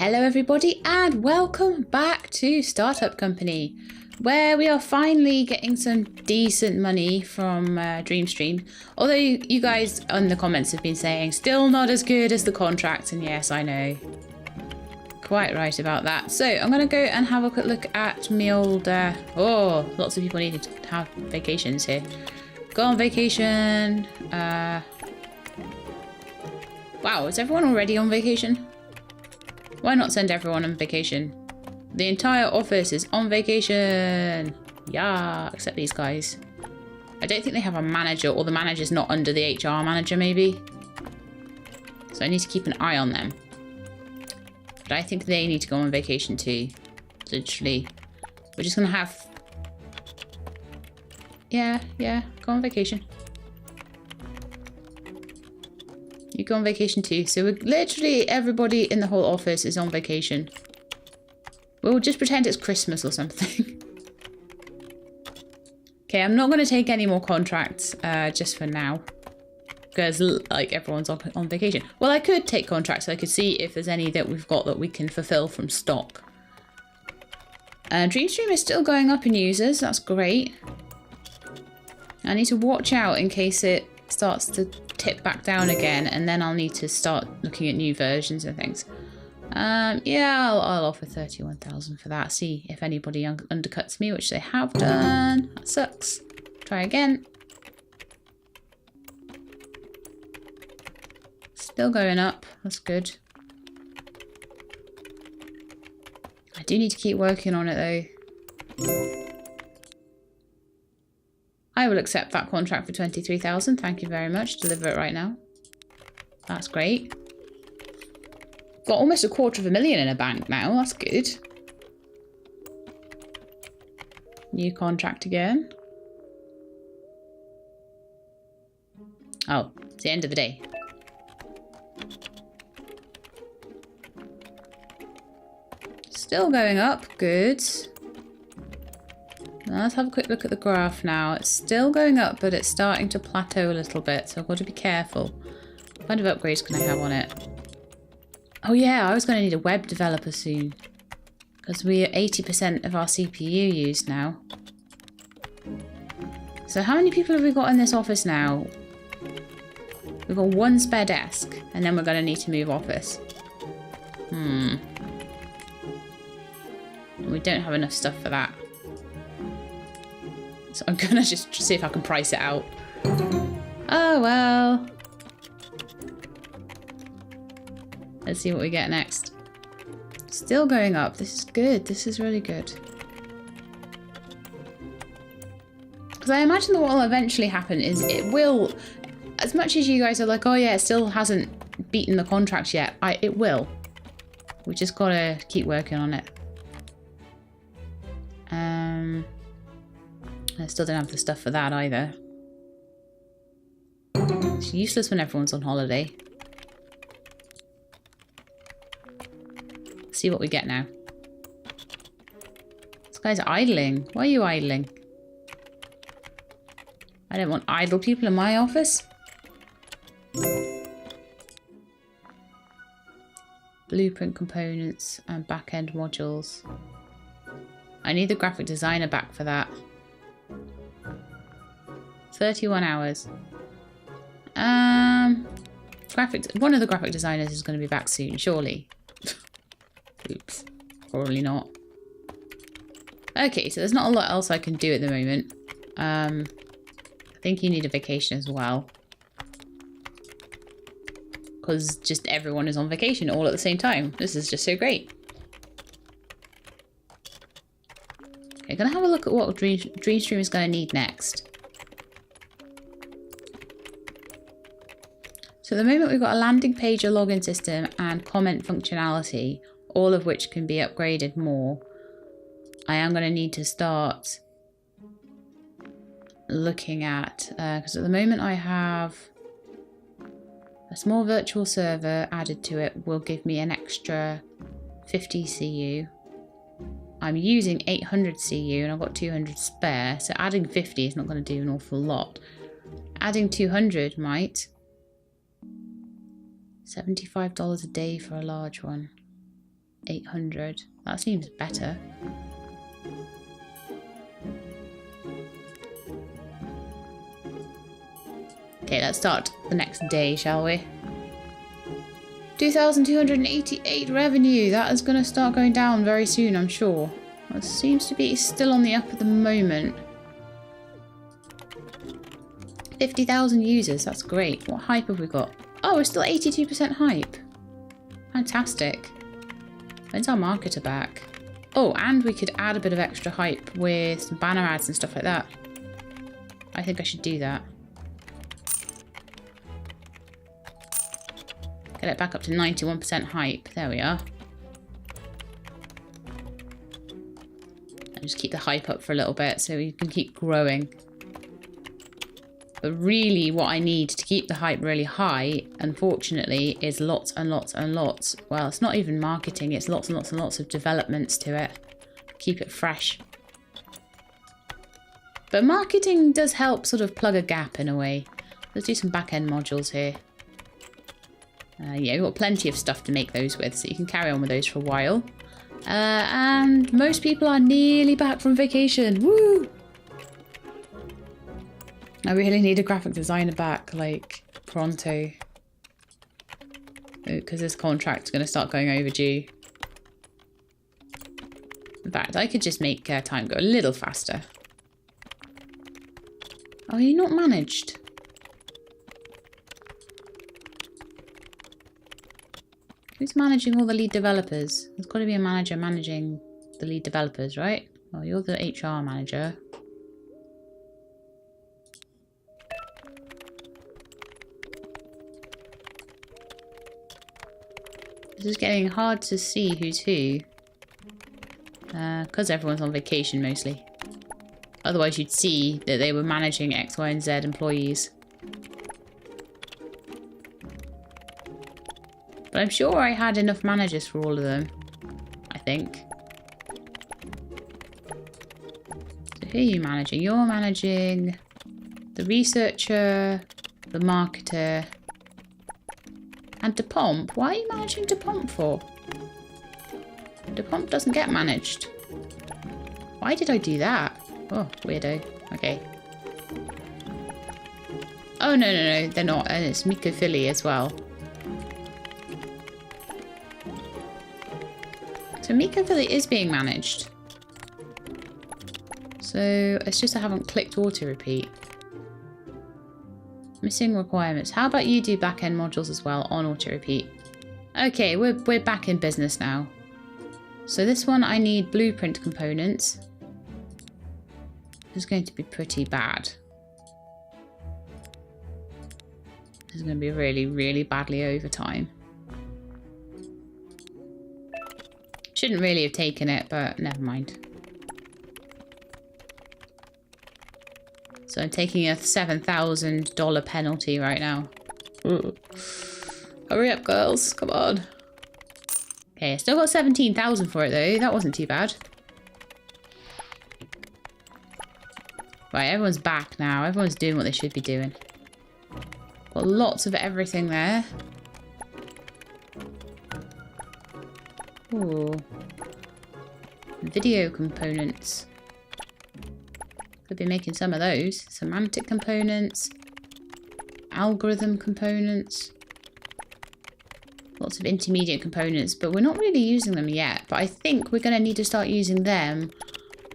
Hello everybody and welcome back to Startup Company, where we are finally getting some decent money from Dreamstream. Although you guys on the comments have been saying still not as good as the contract, and yes, I know. Quite right about that. So I'm going to go and have a quick look at my old... oh, lots of people needed to have vacations here. Go on vacation. Wow, is everyone already on vacation? Why not send everyone on vacation? The entire office is on vacation. Yeah, except these guys. I don't think they have a manager, or the manager's not under the HR manager, maybe. So I need to keep an eye on them. But I think they need to go on vacation too. Literally. We're just going to have... Yeah, go on vacation. You go on vacation too. So we're literally everybody in the whole office is on vacation. We'll just pretend it's Christmas or something. Okay, I'm not going to take any more contracts just for now. Because like everyone's on vacation. Well, I could take contracts. So I could see if there's any that we've got that we can fulfill from stock. Dreamstream is still going up in users. That's great. I need to watch out in case it starts to tip back down again, and then I'll need to start looking at new versions and things. Yeah, I'll offer 31,000 for that. See if anybody undercuts me, which they have done. That sucks. Try again. Still going up. That's good. I do need to keep working on it though. I will accept that contract for 23,000. Thank you very much. Deliver it right now. That's great. Got almost $250,000 in a bank now. That's good. New contract again. Oh, it's the end of the day. Still going up. Good. Let's have a quick look at the graph now. It's still going up, but it's starting to plateau a little bit, so I've got to be careful. What kind of upgrades can I have on it? Oh yeah, I was going to need a web developer soon. Because we are 80% of our CPU used now. So how many people have we got in this office now? We've got one spare desk, and then we're going to need to move office. We don't have enough stuff for that. So I'm gonna just see if I can price it out. Oh well. Let's see what we get next. Still going up. This is good. This is really good. Because I imagine that what will eventually happen is it will, as much as you guys are like, oh yeah, it still hasn't beaten the contracts yet. It will. We just gotta keep working on it. I still don't have the stuff for that either. It's useless when everyone's on holiday. Let's see what we get now. This guy's idling. Why are you idling? I don't want idle people in my office. Blueprint components and back-end modules. I need the graphic designer back for that. 31 hours. One of the graphic designers is going to be back soon, surely. Oops. Probably not. Okay, so there's not a lot else I can do at the moment. I think you need a vacation as well. Because just everyone is on vacation all at the same time. This is just so great. Okay, gonna have a look at what Dreamstream is going to need next. So at the moment we've got a landing page, a login system, and comment functionality, all of which can be upgraded more. I am going to need to start looking at, because at the moment I have a small virtual server added to it, will give me an extra 50 CU. I'm using 800 CU and I've got 200 spare, so adding 50 is not going to do an awful lot. Adding 200 might. $75 a day for a large one. 800. That seems better. Okay, let's start the next day, shall we? 2,288 revenue. That is going to start going down very soon, I'm sure. It seems to be still on the up at the moment. 50,000 users. That's great. What hype have we got? Oh, we're still 82% hype. Fantastic. When's our marketer back? Oh, and we could add a bit of extra hype with some banner ads and stuff like that. I think I should do that. Get it back up to 91% hype. There we are. And just keep the hype up for a little bit so you can keep growing. But really what I need to keep the hype really high, unfortunately, is lots and lots and lots. Well, it's not even marketing, it's lots and lots and lots of developments to it. Keep it fresh. But marketing does help sort of plug a gap in a way. Let's do some back-end modules here. Yeah, we've got plenty of stuff to make those with, so you can carry on with those for a while. And most people are nearly back from vacation. Woo! I really need a graphic designer back, like, pronto. Because this contract's going to start going overdue. In fact, I could just make time go a little faster. Oh, you're not managed? Who's managing all the lead developers? There's got to be a manager managing the lead developers, right? Oh, you're the HR manager. This is getting hard to see who's who. Because everyone's on vacation mostly. Otherwise you'd see that they were managing X, Y, and Z employees. But I'm sure I had enough managers for all of them. I think. So who are you managing? You're managing the researcher, the marketer, and Depomp. Why are you managing Depomp for? Depomp doesn't get managed. Why did I do that? Oh, weirdo. Okay. Oh, no, they're not. And it's Mycophily as well. So Mycophily is being managed. So it's just I haven't clicked auto repeat. Missing requirements. How about you do back-end modules as well on auto repeat? Okay, we're back in business now. So this one I need blueprint components. This is going to be pretty bad. This is going to be really, really badly over time. Shouldn't really have taken it, but never mind. So I'm taking a $7,000 penalty right now. Ooh. Hurry up, girls. Come on. Okay, I still got 17,000 for it, though. That wasn't too bad. Right, everyone's back now. Everyone's doing what they should be doing. Got lots of everything there. Ooh. Video components. Could be making some of those. Semantic components. Algorithm components. Lots of intermediate components, but we're not really using them yet. But I think we're going to need to start using them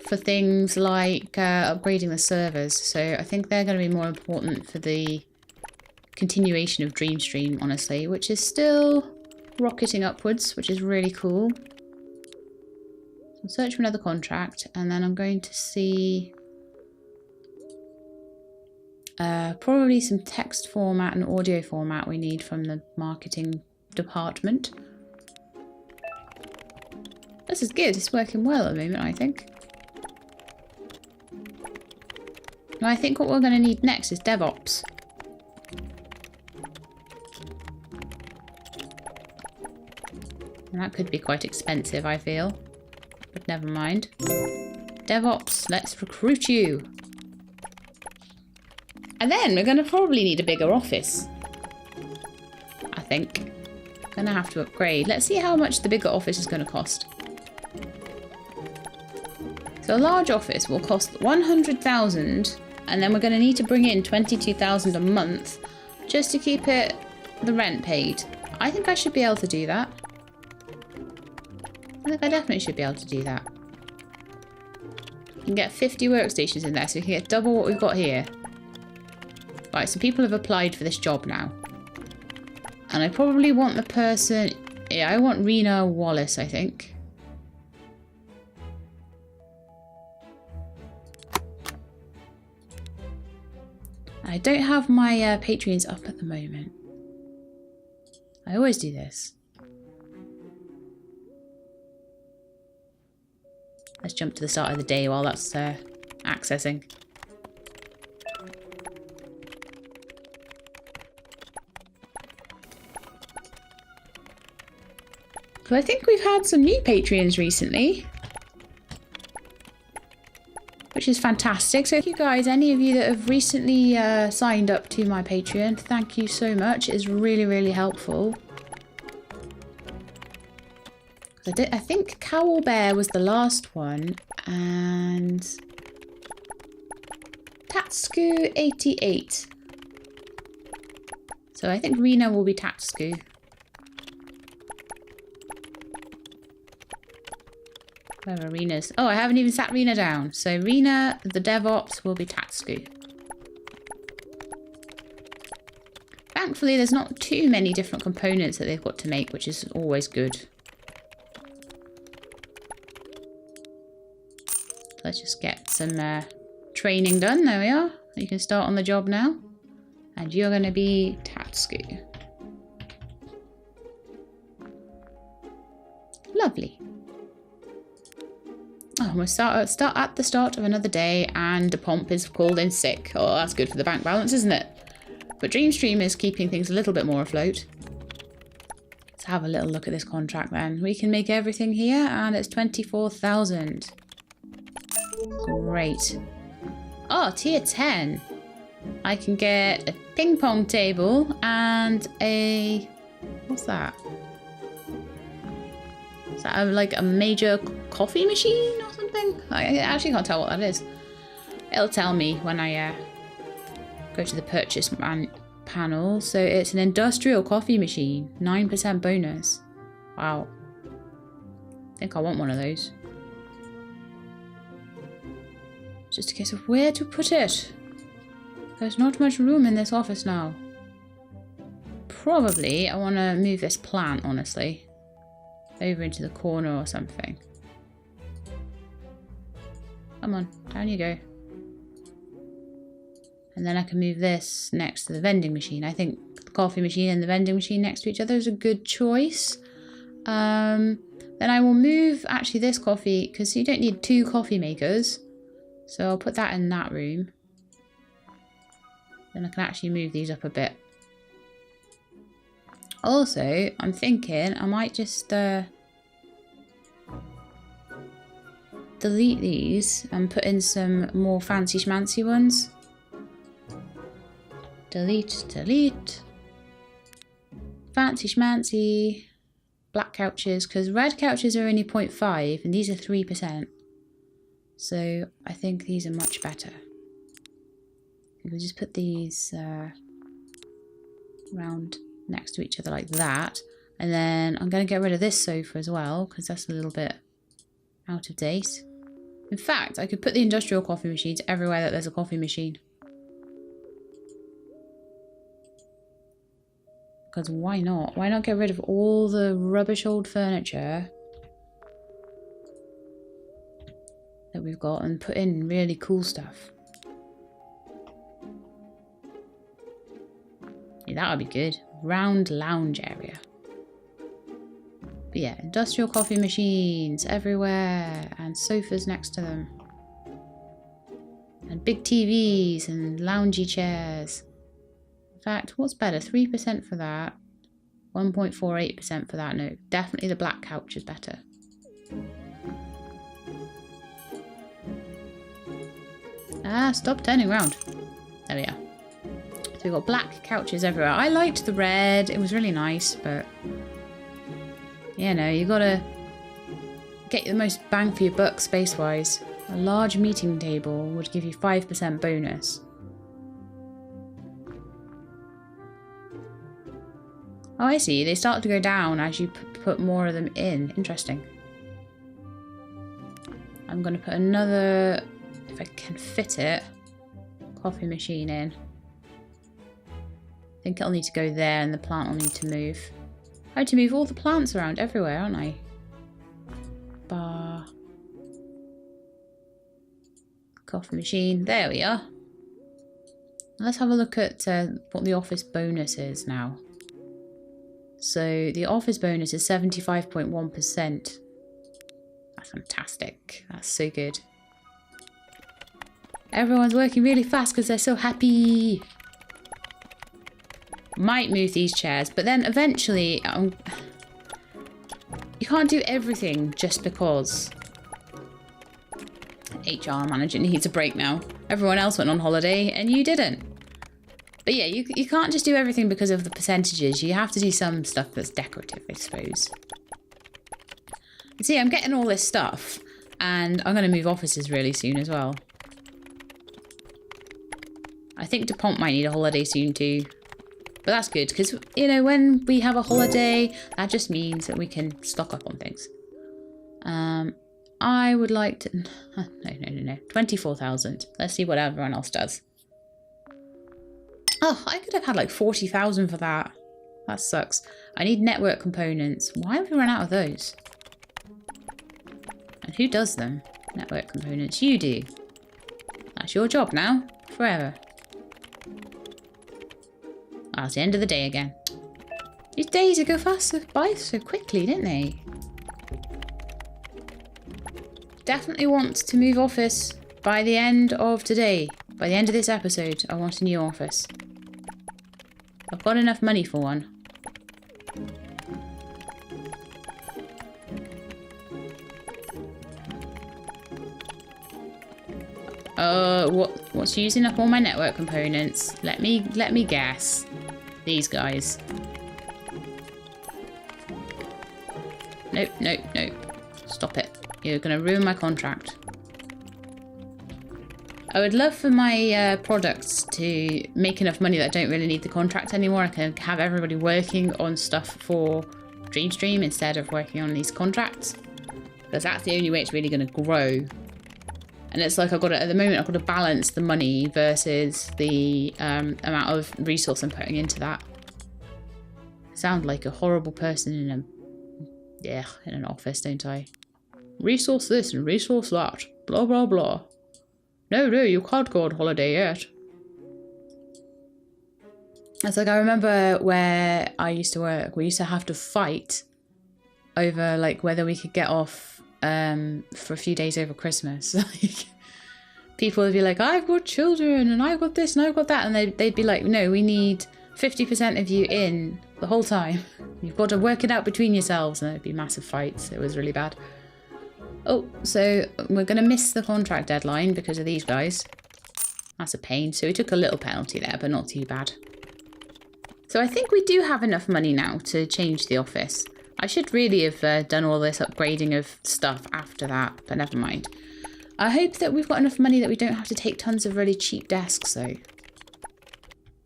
for things like upgrading the servers. So I think they're going to be more important for the continuation of Dreamstream, honestly, which is still rocketing upwards, which is really cool. So search for another contract, and then I'm going to see probably some text format and audio format we need from the marketing department. This is good. It's working well at the moment, I think. Now, I think what we're going to need next is DevOps. And that could be quite expensive, I feel. But never mind. DevOps, let's recruit you. And then we're going to probably need a bigger office. I think. Gonna have to upgrade. Let's see how much the bigger office is gonna cost. So a large office will cost 100,000, and then we're gonna need to bring in 22,000 a month just to keep the rent paid. I think I should be able to do that. I think I definitely should be able to do that. You can get 50 workstations in there, so we can get double what we've got here. Right, so people have applied for this job now. And I probably want the person... Yeah, I want Rena Wallace, I think. I don't have my Patreons up at the moment. I always do this. Let's jump to the start of the day while that's accessing. So I think we've had some new Patreons recently, which is fantastic. So if you guys, any of you that have recently signed up to my Patreon, thank you so much. It's really, really helpful. I think Cowl Bear was the last one, and Tatsku 88. So I think Rena will be Tatsku. Where are Rena's? Oh, I haven't even sat Rena down. So Rena, the DevOps, will be Tatsku. Thankfully, there's not too many different components that they've got to make, which is always good. Let's just get some training done. There we are. You can start on the job now. And you're going to be Tatsku. Lovely. Oh, we'll start at the start of another day, and the Pomp is called in sick. Oh, that's good for the bank balance, isn't it? But Dreamstream is keeping things a little bit more afloat. Let's have a little look at this contract then. We can make everything here, and it's 24,000. Great. Oh, tier 10. I can get a ping pong table and a... What's that? Is that like a major coffee machine or something? I actually can't tell what that is. It'll tell me when I go to the purchase panel. So it's an industrial coffee machine. 9% bonus. Wow. I think I want one of those. Just a case of where to put it. There's not much room in this office now. Probably I want to move this plant, honestly. Over into the corner or something. Come on, down you go. And then I can move this next to the vending machine. I think the coffee machine and the vending machine next to each other is a good choice. Then I will move actually this coffee, because you don't need two coffee makers. So I'll put that in that room. Then I can actually move these up a bit. Also, I'm thinking I might just delete these and put in some more fancy schmancy ones. Delete, delete. Fancy schmancy. Black couches, because red couches are only 0.5 and these are 3%. So I think these are much better. We'll just put these round next to each other like that. And then I'm going to get rid of this sofa as well, because that's a little bit out of date. In fact, I could put the industrial coffee machines everywhere that there's a coffee machine. Because why not? Why not get rid of all the rubbish old furniture that we've got and put in really cool stuff? Yeah, that would be good. Round lounge area. But yeah, industrial coffee machines everywhere and sofas next to them. And big TVs and loungy chairs. In fact, what's better? 3% for that. 1.48% for that. No, definitely the black couch is better. Ah, stop turning around. There we are. So we've got black couches everywhere. I liked the red. It was really nice, but You know, you gotta get the most bang for your buck space-wise. A large meeting table would give you 5% bonus. Oh, I see. They start to go down as you put more of them in. Interesting. I'm going to put another, if I can fit it, coffee machine in. I think it'll need to go there and the plant will need to move. I had to move all the plants around everywhere, aren't I? Bar. Coffee machine. There we are. Let's have a look at what the office bonus is now. So the office bonus is 75.1%. That's fantastic. That's so good. Everyone's working really fast because they're so happy. Might move these chairs, but then eventually you can't do everything just because. HR manager needs a break now. Everyone else went on holiday and you didn't. But yeah, you can't just do everything because of the percentages. You have to do some stuff that's decorative, I suppose. See, I'm getting all this stuff and I'm going to move offices really soon as well. I think DuPont might need a holiday soon too. But that's good because, you know, when we have a holiday, that just means that we can stock up on things. I would like to... No. 24,000. Let's see what everyone else does. Oh, I could have had like 40,000 for that. That sucks. I need network components. Why have we run out of those? And who does them? Network components. You do. That's your job now. Forever. Oh, it's the end of the day again. These days go by so quickly, didn't they? Definitely want to move office by the end of today. By the end of this episode, I want a new office. I've got enough money for one. What's using up all my network components? Let me guess. These guys. Nope. Stop it. You're gonna ruin my contract. I would love for my products to make enough money that I don't really need the contract anymore. I can have everybody working on stuff for Dreamstream instead of working on these contracts. Because that's the only way it's really going to grow. And it's like at the moment I've got to balance the money versus the amount of resource I'm putting into that. I sound like a horrible person in an office, don't I? Resource this and resource that. Blah, blah, blah. No, you can't go on holiday yet. It's like I remember where I used to work, we used to have to fight over like whether we could get off for a few days over Christmas. Like, people would be like, I've got children and I've got this and I've got that, and they'd be like, no, we need 50% of you in the whole time. You've got to work it out between yourselves, and there'd be massive fights. It was really bad. Oh, so we're going to miss the contract deadline because of these guys. That's a pain. So we took a little penalty there, but not too bad. So I think we do have enough money now to change the office. I should really have done all this upgrading of stuff after that, but never mind. I hope that we've got enough money that we don't have to take tons of really cheap desks, though.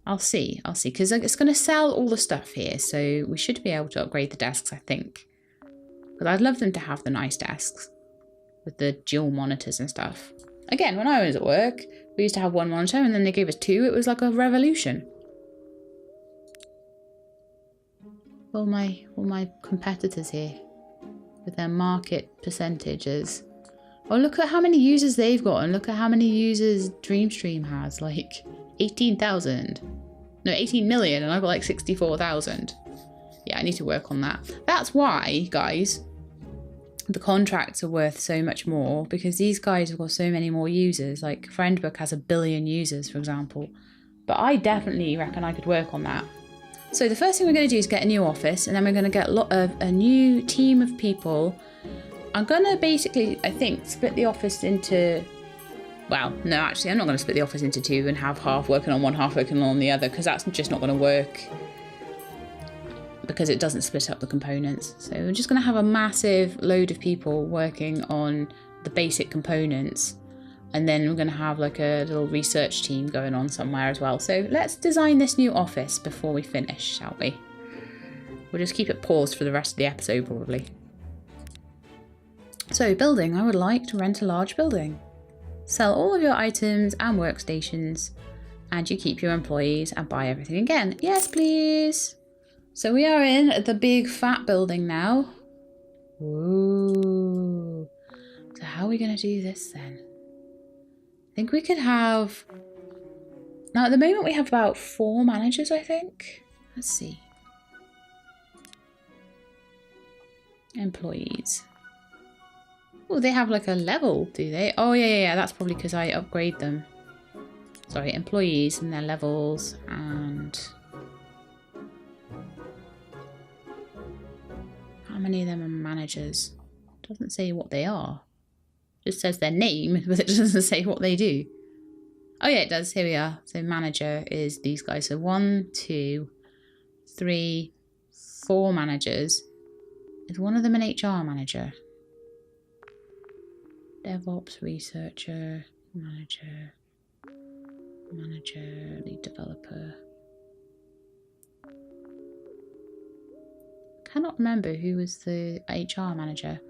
I'll see, because it's going to sell all the stuff here, so we should be able to upgrade the desks, I think. But I'd love them to have the nice desks with the dual monitors and stuff. Again, when I was at work, we used to have one monitor, and then they gave us two. It was like a revolution. All my competitors here with their market percentages. Oh, look at how many users they've got, and look at how many users Dreamstream has. Like 18,000. No, 18 million, and I've got like 64,000. Yeah, I need to work on that. That's why, guys, the contracts are worth so much more, because these guys have got so many more users. Like Friendbook has 1 billion users, for example. But I definitely reckon I could work on that. So the first thing we're going to do is get a new office, and then we're going to get a new team of people. I'm going to basically, I think, split the office into... Well, no, actually, I'm not going to split the office into two and have half working on one, half working on the other, because that's just not going to work. because it doesn't split up the components. So we're just going to have a massive load of people working on the basic components, and then we're going to have like a little research team going on somewhere as well. So let's design this new office before we finish, shall we? We'll just keep it paused for the rest of the episode probably. So building, I would like to rent a large building. Sell all of your items and workstations, and you keep your employees and buy everything again. Yes, please. So we are in the big fat building now. Ooh. So how are we going to do this then? I think we could have... Now at the moment we have about 4 managers, I think. Let's see. Employees. Oh, they have like a level, do they? Oh, yeah. That's probably because I upgrade them. Sorry, employees and their levels and... How many of them are managers? It doesn't say what they are. It just says their name, but it doesn't say what they do. Oh yeah, it does. Here we are. So manager is these guys. So 1, 2, 3, 4 managers. Is one of them an HR manager? DevOps, researcher, manager, lead developer. Cannot remember who was the HR manager,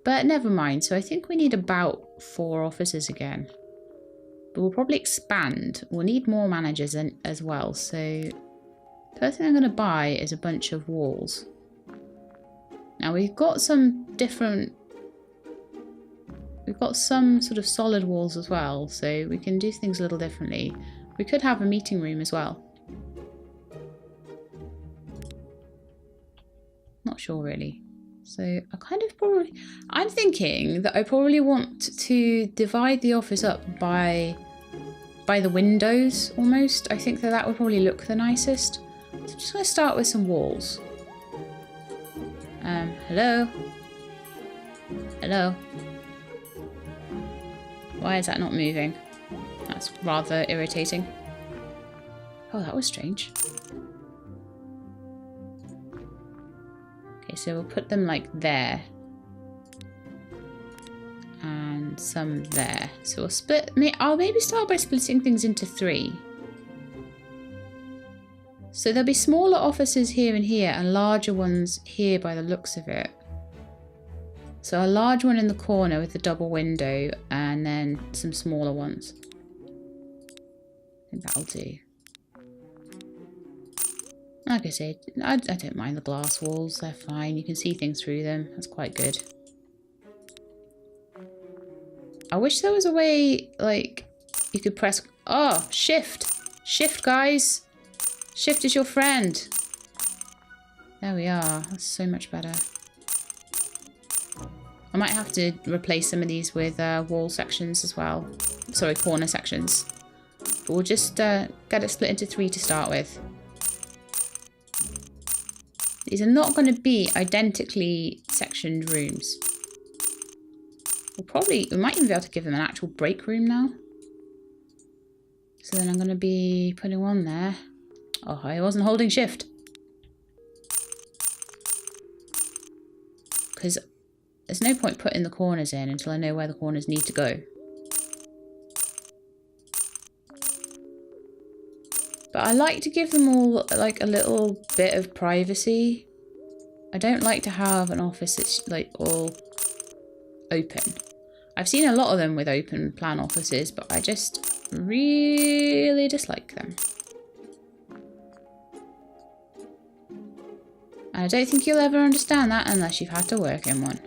but never mind. So I think we need about 4 officers again, but we'll probably expand. We'll need more managers as well. So the first thing I'm going to buy is a bunch of walls. Now we've got some sort of solid walls as well, so we can do things a little differently. We could have a meeting room as well. Not sure really. So I'm thinking that I probably want to divide the office up by the windows almost. I think that would probably look the nicest. So I'm just going to start with some walls. Hello? Hello? Why is that not moving? That's rather irritating. Oh, that was strange. Okay, so we'll put them like there. And some there. So we'll split... I'll maybe start by splitting things into 3. So there'll be smaller offices here and here, and larger ones here by the looks of it. So a large one in the corner with the double window, and then some smaller ones. I think that'll do. Like I said, I don't mind the glass walls, they're fine. You can see things through them, that's quite good. I wish there was a way, like, you could press... Oh, shift! Shift, guys! Shift is your friend. There we are. That's so much better. I might have to replace some of these with wall sections as well. Sorry, corner sections. But we'll just get it split into 3 to start with. These are not going to be identically sectioned rooms. We might even be able to give them an actual break room now. So then I'm going to be putting one there. Oh, I wasn't holding shift. Because there's no point putting the corners in until I know where the corners need to go. But I like to give them all like a little bit of privacy. I don't like to have an office that's like all open. I've seen a lot of them with open plan offices, but I just really dislike them. And I don't think you'll ever understand that unless you've had to work in one.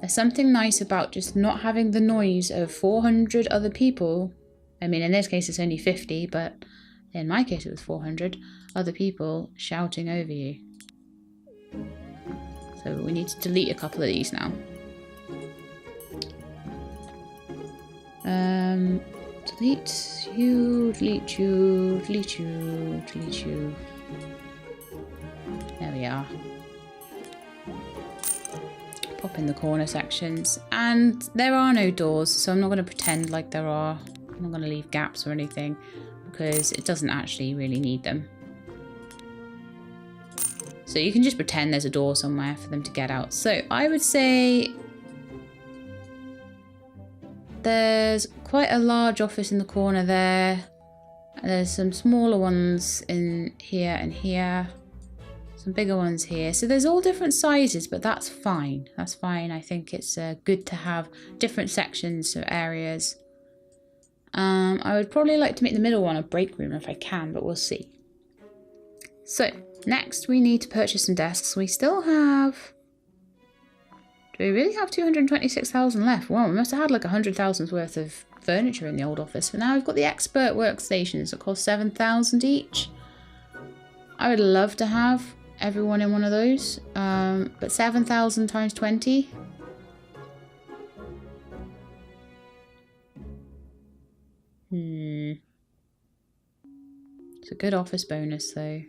There's something nice about just not having the noise of 400 other people. I mean, in this case it's only 50, but in my case it was 400 other people shouting over you. So we need to delete a couple of these now. Delete you, delete you, delete you, delete you. There we are. Pop in the corner sections. And there are no doors, so I'm not going to pretend like there are. I'm not going to leave gaps or anything. I'm because it doesn't actually really need them. So you can just pretend there's a door somewhere for them to get out. So I would say there's quite a large office in the corner there. There's some smaller ones in here and here. Some bigger ones here. So there's all different sizes, but that's fine. That's fine. I think it's good to have different sections or areas. I would probably like to make the middle one a break room if I can, but we'll see. So next we need to purchase some desks. We still have... Do we really have 226,000 left? Well, we must have had like 100,000 worth of furniture in the old office. For now we've got the expert workstations that cost 7,000 each. I would love to have everyone in one of those, but 7,000 times 20. It's a good office bonus though.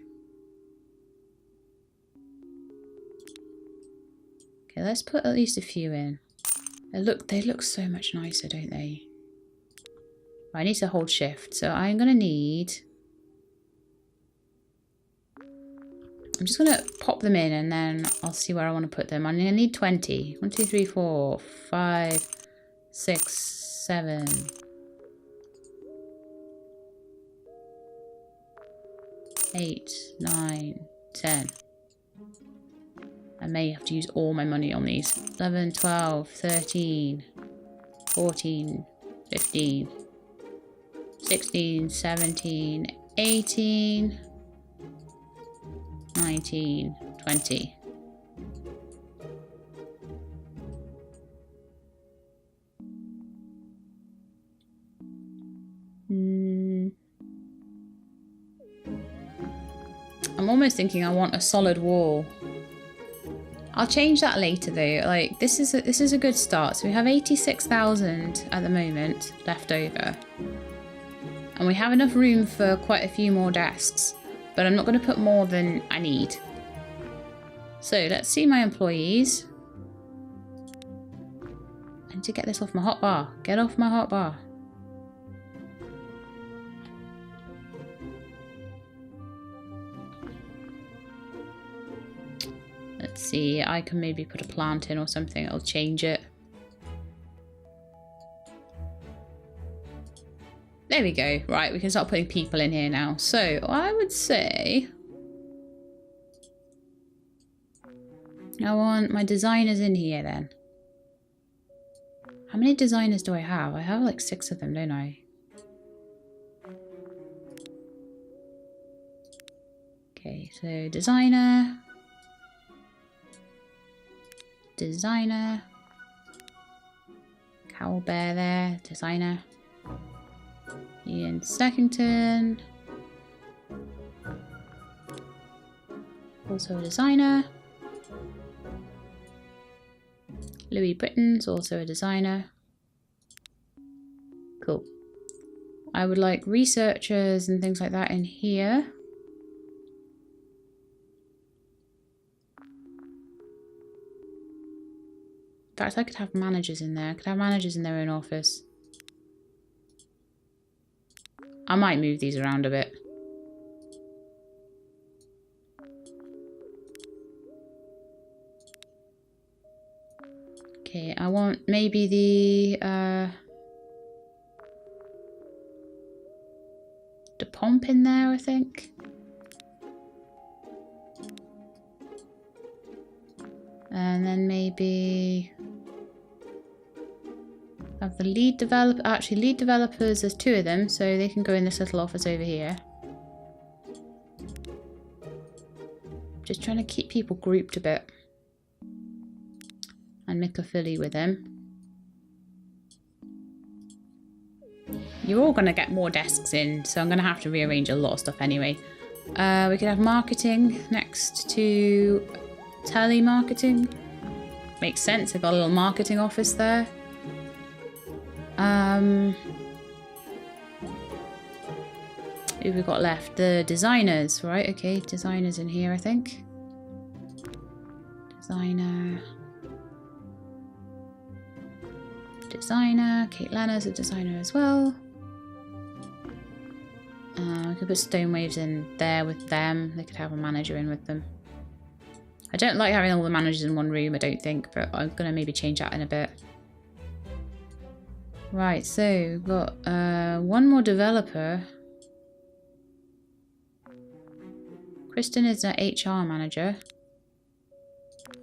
Okay, let's put at least a few in. They look so much nicer, don't they? I need to hold shift, so I'm gonna need... I'm just gonna pop them in and then I'll see where I want to put them. I'm gonna need 20. 1, 2, 3, 4, 5, 6, 7. 8, 9, 10. I may have to use all my money on these. 11, 12, 13, 14, 15, 16, 17, 18, 19, 20. I'm almost thinking I want a solid wall. I'll change that later though. Like this is a good start. So we have 86,000 at the moment left over. And we have enough room for quite a few more desks. But I'm not going to put more than I need. So let's see my employees. I need to get this off my hotbar. Get off my hotbar. Let's see, I can maybe put a plant in or something. It'll change it. There we go. Right, we can start putting people in here now. So I would say I want my designers in here then. How many designers do I have? I have like 6 of them, don't I? Okay, so designer. Designer. Cowl bear there. Designer. Ian Stackington. Also a designer. Louis Britton's also a designer. Cool. I would like researchers and things like that in here. In fact, I could have managers in there. I could have managers in their own office. I might move these around a bit. Okay, I want maybe the pomp in there, I think. And then maybe have the lead developer. Actually, lead developers, there's 2 of them, so they can go in this little office over here. Just trying to keep people grouped a bit. And make a Philly with him. You're all going to get more desks in, so I'm going to have to rearrange a lot of stuff anyway. We could have marketing next to telemarketing. Makes sense, I've got a little marketing office there. Who have we got left? The designers, right? Okay, designers in here, I think. Designer. Designer. Kate Lanner's a designer as well. could put stone waves in there with them. They could have a manager in with them. I don't like having all the managers in one room, I don't think, but I'm going to maybe change that in a bit. Right, so we've got one more developer. Kristen is an HR manager.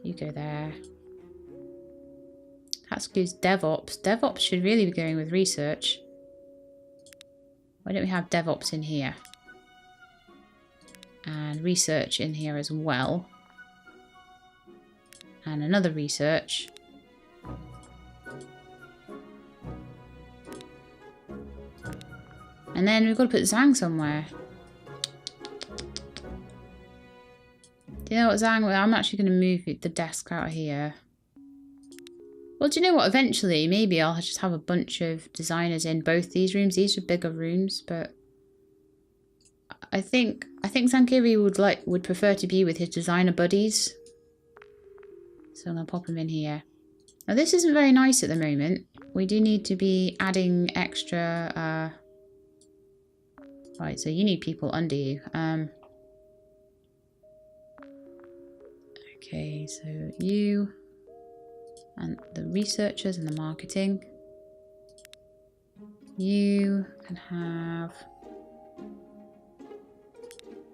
You go there. Katsuku's DevOps. DevOps should really be going with research. Why don't we have DevOps in here? And research in here as well. And another research. And then we've got to put Zhang somewhere. Do you know what, Zhang? I'm actually going to move the desk out of here. Well, do you know what? Eventually, maybe I'll just have a bunch of designers in both these rooms. These are bigger rooms, but I think Zankiri would prefer to be with his designer buddies. So I'm gonna pop him in here. Now this isn't very nice at the moment. We do need to be adding extra. Right, so you need people under you. Okay, so you and the researchers and the marketing. You can have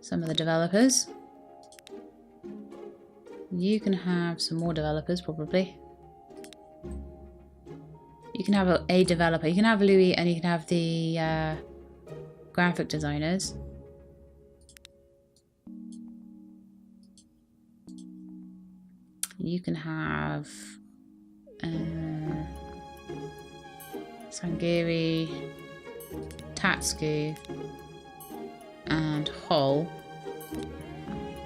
some of the developers. You can have some more developers, probably. You can have a developer. You can have Louis and you can have the graphic designers. You can have Sangiri, Tatsuku, and Hol.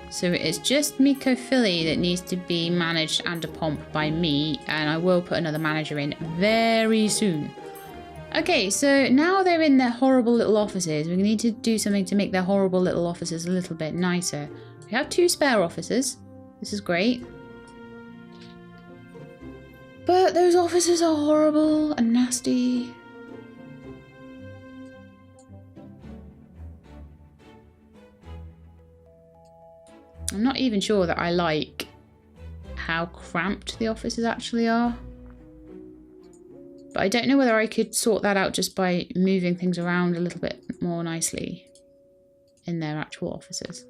So it's just Miko Philly that needs to be managed and a pomp by me, and I will put another manager in very soon. Okay, so now they're in their horrible little offices. We need to do something to make their horrible little offices a little bit nicer. We have 2 spare offices. This is great. But those offices are horrible and nasty. I'm not even sure that I like how cramped the offices actually are. But I don't know whether I could sort that out just by moving things around a little bit more nicely in their actual offices.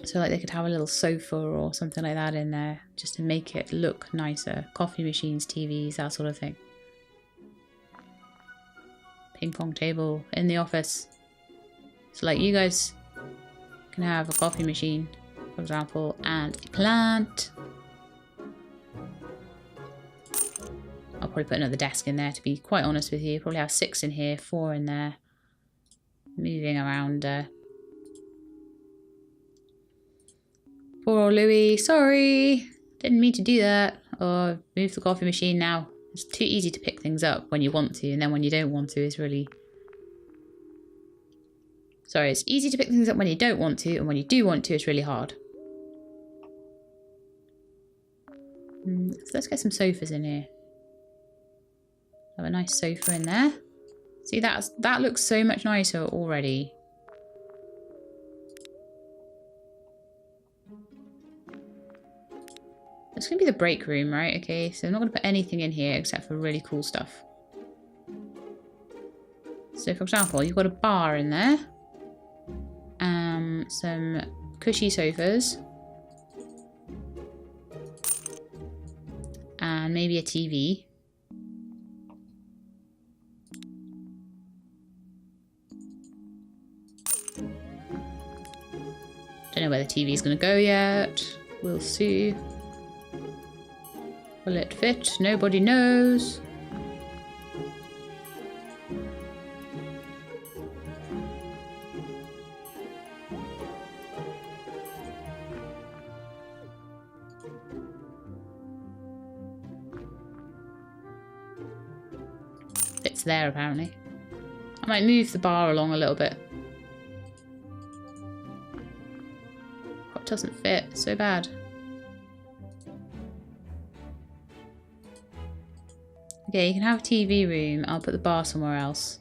So like they could have a little sofa or something like that in there just to make it look nicer. Coffee machines, TVs, that sort of thing. Ping pong table in the office. So like you guys can have a coffee machine, for example, and a plant. I'll probably put another desk in there, to be quite honest with you. Probably have 6 in here, 4 in there. Moving around. Poor old Louis, sorry. Didn't mean to do that. Oh, move the coffee machine now. It's too easy to pick things up when you want to, and then when you don't want to, it's really... Sorry, it's easy to pick things up when you don't want to, and when you do want to, it's really hard. So let's get some sofas in here. Have a nice sofa in there. See, that looks so much nicer already. It's going to be the break room, right? Okay, so I'm not going to put anything in here except for really cool stuff. So, for example, you've got a bar in there. Some cushy sofas. And maybe a TV. Don't know where the TV is going to go yet. We'll see. Will it fit? Nobody knows. Fits there apparently. I might move the bar along a little bit. Oh, it doesn't fit. So bad. Okay, you can have a TV room. I'll put the bar somewhere else.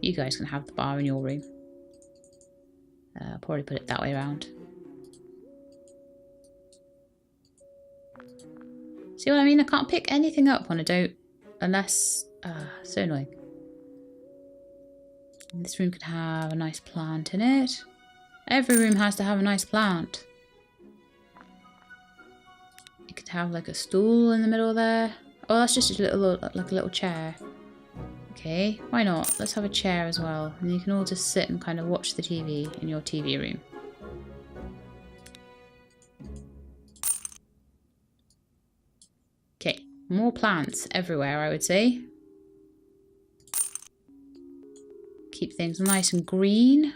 You guys can have the bar in your room. I'll probably put it that way around. See what I mean? I can't pick anything up when I don't, unless, so annoying. This room can have a nice plant in it. Every room has to have a nice plant. You could have like a stool in the middle there. Oh, that's just a little, like a little chair. Okay, why not? Let's have a chair as well. And you can all just sit and kind of watch the TV in your TV room. Okay, more plants everywhere, I would say. Keep things nice and green.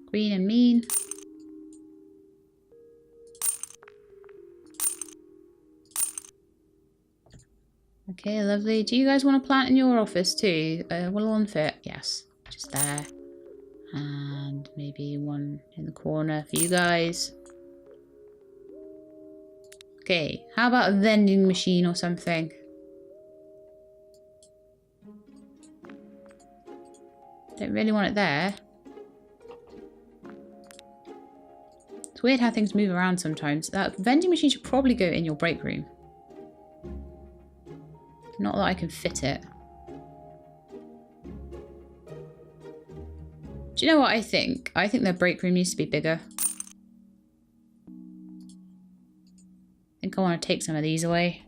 Green and mean. Okay, lovely. Do you guys want to plant in your office too? Will one fit? Yes, just there. And maybe one in the corner for you guys. Okay, how about a vending machine or something? Don't really want it there. It's weird how things move around sometimes. That vending machine should probably go in your break room. Not that I can fit it. Do you know what I think? I think their break room needs to be bigger. I think I want to take some of these away.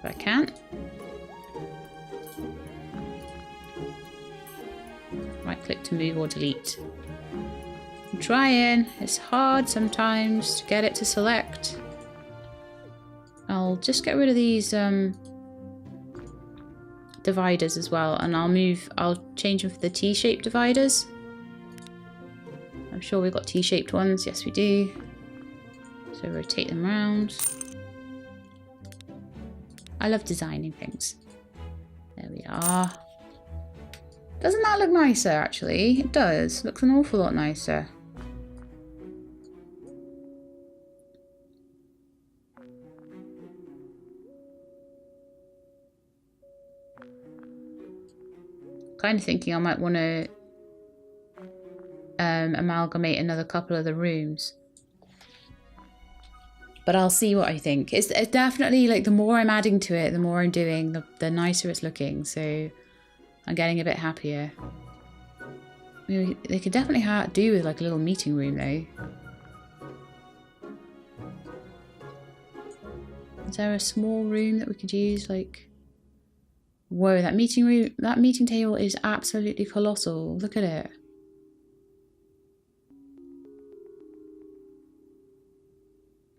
But I can't. Right click to move or delete. I'm trying. It's hard sometimes to get it to select. I'll just get rid of these dividers as well, and I'll change them for the T-shaped dividers. I'm sure we've got T-shaped ones. Yes, we do. So rotate them around. I love designing things. There we are. Doesn't that look nicer, actually? It does. Looks an awful lot nicer. Kind of thinking I might want to amalgamate another couple of the rooms, but I'll see what I think. It's definitely like the more I'm adding to it, the more I'm doing, the nicer it's looking. So I'm getting a bit happier. They could definitely do with like a little meeting room though. Is there a small room that we could use? Like, whoa, that meeting table is absolutely colossal. Look at it.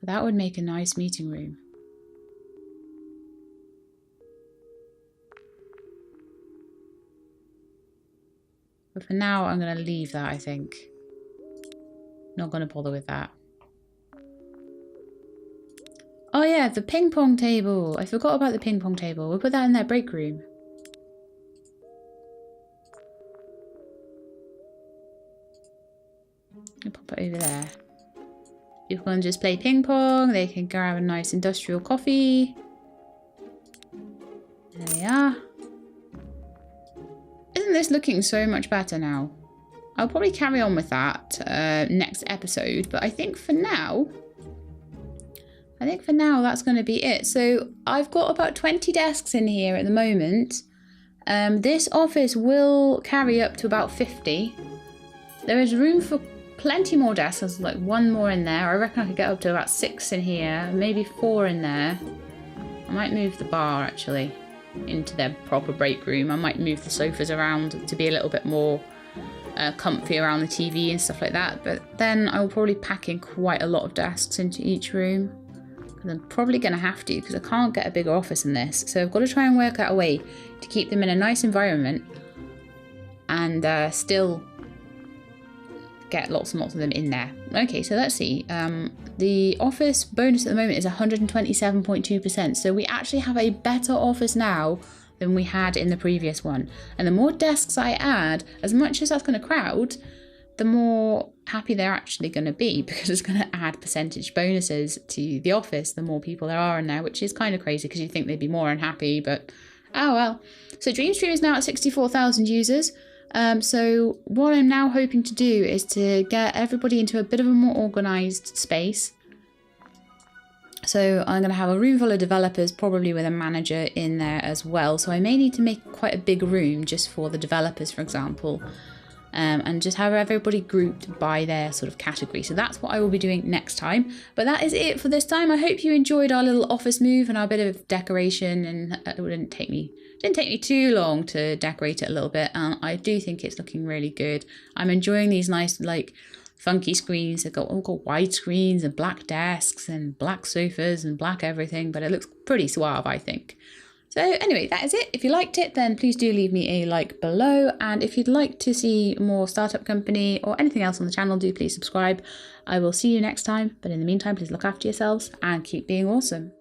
That would make a nice meeting room. But for now, I'm going to leave that, I think. Not going to bother with that. Oh yeah, the ping pong table. I forgot about the ping pong table. We'll put that in their break room. I'll pop it over there. People can just play ping pong. They can grab a nice industrial coffee. There we are. Isn't this looking so much better now? I'll probably carry on with that next episode, but I think for now that's going to be it. So I've got about 20 desks in here at the moment. This office will carry up to about 50. There is room for plenty more desks. There's like one more in there. I reckon I could get up to about 6 in here, maybe 4 in there. I might move the bar actually into their proper break room. I might move the sofas around to be a little bit more comfy around the TV and stuff like that. But then I will probably pack in quite a lot of desks into each room. And I'm probably going to have to, because I can't get a bigger office than this. So I've got to try and work out a way to keep them in a nice environment and still get lots and lots of them in there. Okay, so let's see. The office bonus at the moment is 127.2%. So we actually have a better office now than we had in the previous one. And the more desks I add, as much as that's going to crowd, the more happy they're actually going to be, because it's going to add percentage bonuses to the office the more people there are in there, which is kind of crazy because you think they'd be more unhappy, but oh well. So Dreamstream is now at 64,000 users. So what I'm now hoping to do is to get everybody into a bit of a more organized space. So I'm going to have a room full of developers, probably with a manager in there as well. So I may need to make quite a big room just for the developers, for example, and just have everybody grouped by their sort of category. So that's what I will be doing next time. But that is it for this time. I hope you enjoyed our little office move and our bit of decoration, and it didn't take me too long to decorate it a little bit. I do think it's looking really good. I'm enjoying these nice, like, funky screens. They've got all got wide screens and black desks and black sofas and black everything, but it looks pretty suave, I think. So anyway, that is it. If you liked it, then please do leave me a like below. And if you'd like to see more Startup Company or anything else on the channel, do please subscribe. I will see you next time. But in the meantime, please look after yourselves and keep being awesome.